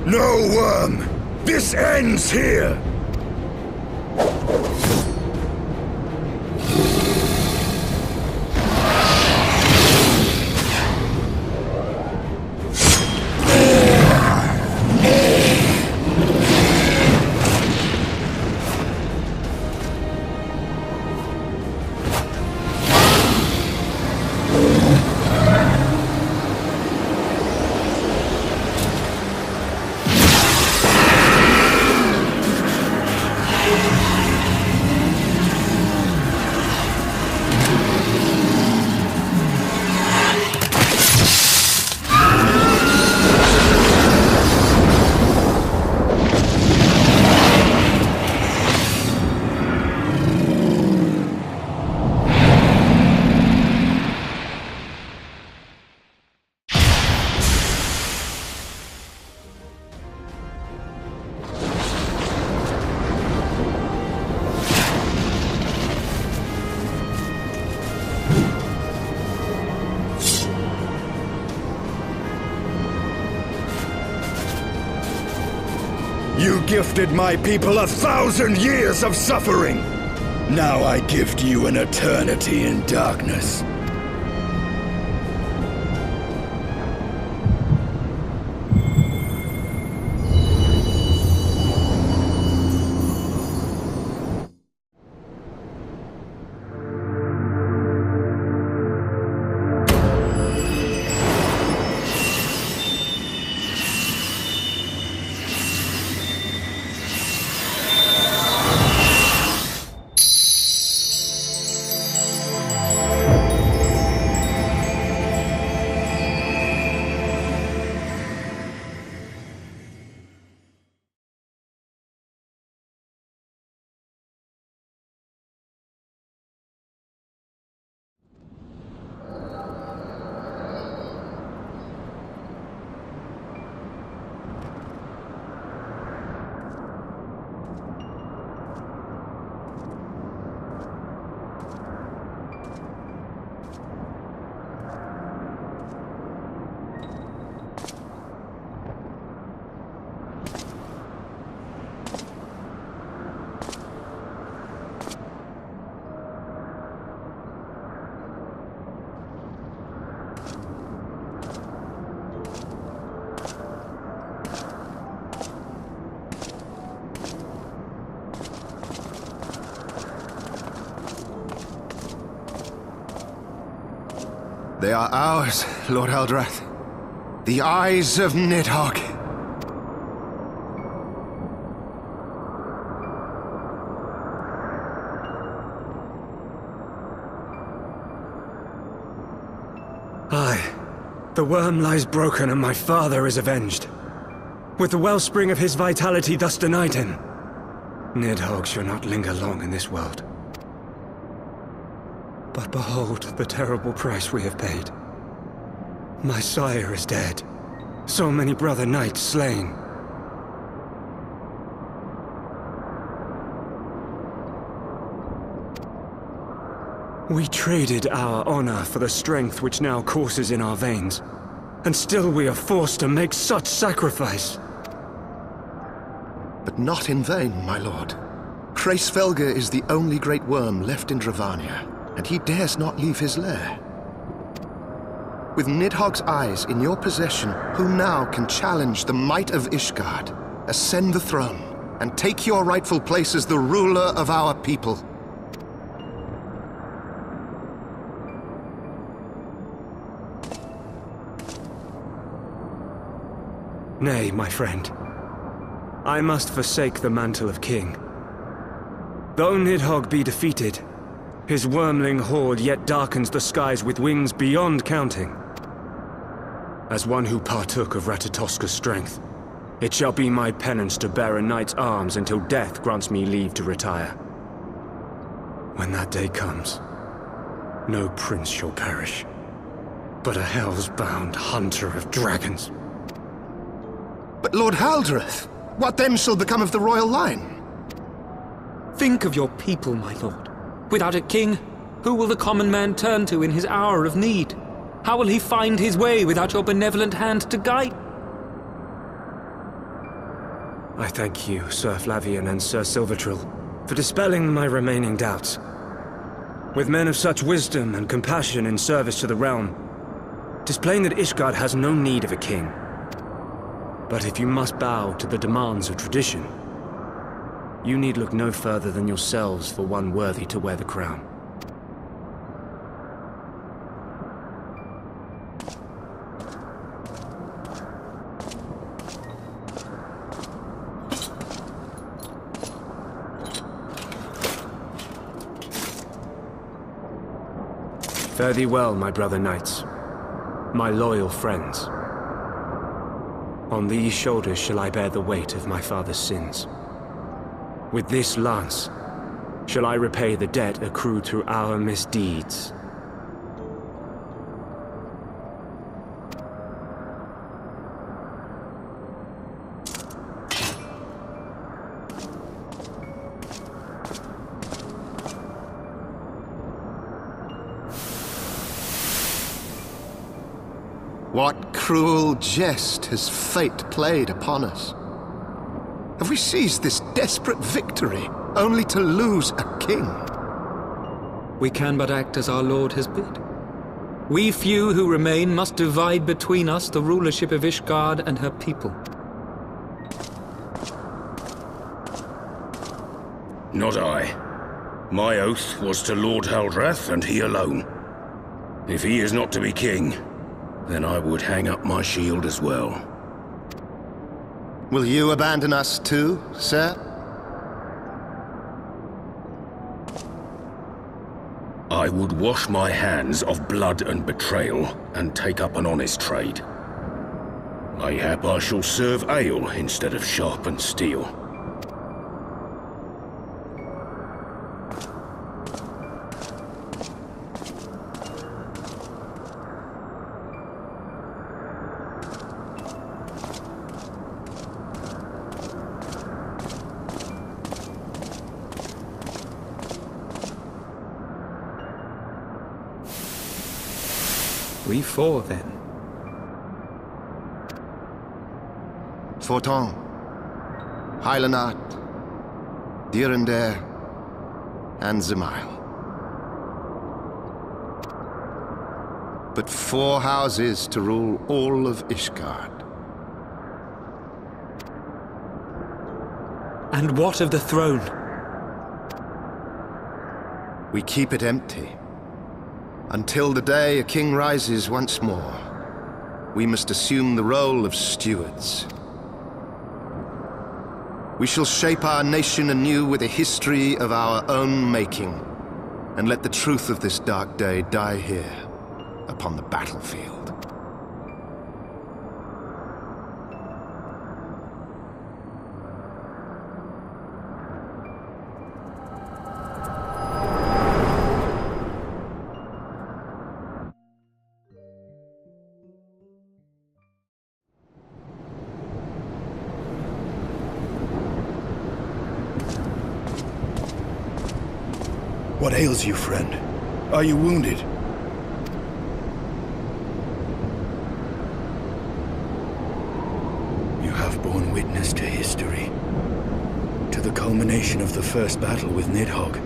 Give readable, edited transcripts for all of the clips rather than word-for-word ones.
No, Worm! This ends here! You gifted my people 1,000 years of suffering! Now I gift you an eternity in darkness. They are ours, Lord Eldrath. The eyes of Nidhogg. Aye. The worm lies broken and my father is avenged. With the wellspring of his vitality thus denied him, Nidhogg shall not linger long in this world. But behold the terrible price we have paid. My sire is dead. So many brother knights slain. We traded our honor for the strength which now courses in our veins. And still we are forced to make such sacrifice. But not in vain, my lord. Hraesvelgr is the only great worm left in Dravania, and he dares not leave his lair. With Nidhogg's eyes in your possession, who now can challenge the might of Ishgard, ascend the throne, and take your rightful place as the ruler of our people? Nay, my friend. I must forsake the mantle of king. Though Nidhogg be defeated, his wormling horde yet darkens the skies with wings beyond counting. As one who partook of Ratatoska's strength, it shall be my penance to bear a knight's arms until death grants me leave to retire. When that day comes, no prince shall perish, but a hell's-bound hunter of dragons. But Lord Haldreth, what then shall become of the royal line? Think of your people, my lord. Without a king, who will the common man turn to in his hour of need? How will he find his way without your benevolent hand to guide? I thank you, Sir Flavian and Sir Silvertrill, for dispelling my remaining doubts. With men of such wisdom and compassion in service to the realm, 'tis plain that Ishgard has no need of a king. But if you must bow to the demands of tradition, you need look no further than yourselves for one worthy to wear the crown. Fare thee well, my brother knights, my loyal friends. On these shoulders shall I bear the weight of my father's sins. With this lance shall I repay the debt accrued through our misdeeds. What cruel jest has fate played upon us? Have we seized this desperate victory only to lose a king? We can but act as our lord has bid. We few who remain must divide between us the rulership of Ishgard and her people. Not I. My oath was to Lord Haldrath, and he alone. If he is not to be king, then I would hang up my shield as well. Will you abandon us too, sir? I would wash my hands of blood and betrayal, and take up an honest trade. Mayhap I shall serve ale instead of sharpened steel. We four, then. Forton, Heilenat, Dirander, and Zemail. But 4 houses to rule all of Ishgard. And what of the throne? We keep it empty. Until the day a king rises once more, we must assume the role of stewards. We shall shape our nation anew with a history of our own making, and let the truth of this dark day die here, upon the battlefield. What ails you, friend? Are you wounded? You have borne witness to history, to the culmination of the first battle with Nidhogg.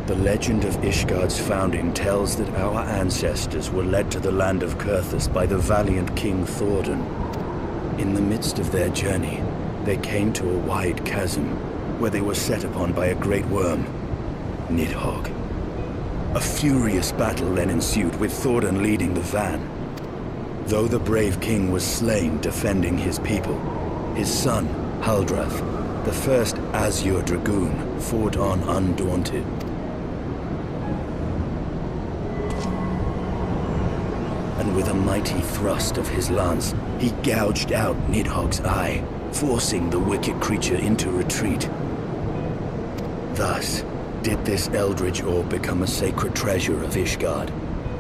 The legend of Ishgard's founding tells that our ancestors were led to the land of Kurthus by the valiant King Thordan. In the midst of their journey, they came to a wide chasm, where they were set upon by a great worm, Nidhogg. A furious battle then ensued, with Thordan leading the van. Though the brave king was slain defending his people, his son, Haldrath, the first Azure Dragoon, fought on undaunted. And with a mighty thrust of his lance, he gouged out Nidhogg's eye, forcing the wicked creature into retreat. Thus, did this eldritch orb become a sacred treasure of Ishgard,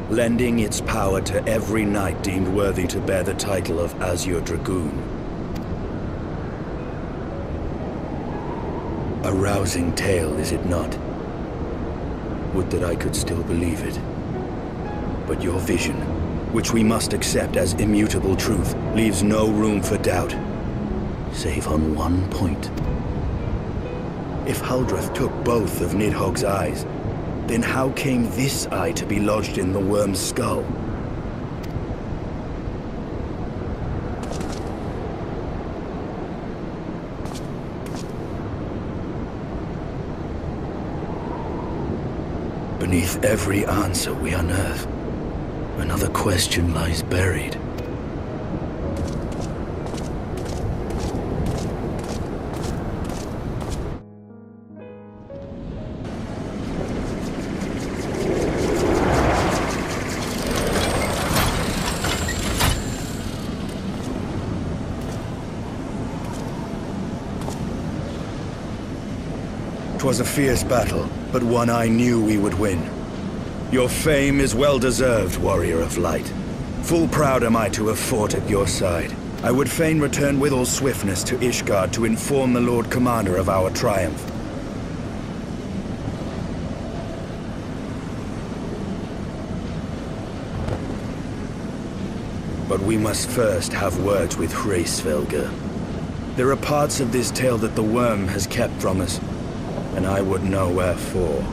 lending its power to every knight deemed worthy to bear the title of Azure Dragoon. A rousing tale, is it not? Would that I could still believe it. But your vision, which we must accept as immutable truth, leaves no room for doubt. save on one point. If Huldreth took both of Nidhogg's eyes, then how came this eye to be lodged in the worm's skull? Beneath every answer we unearth, another question lies buried. 'Twas a fierce battle, but one I knew we would win. Your fame is well deserved, warrior of light. Full proud am I to have fought at your side. I would fain return with all swiftness to Ishgard to inform the Lord Commander of our triumph. But we must first have words with Hraesvelgr. There are parts of this tale that the worm has kept from us, and I would know wherefore.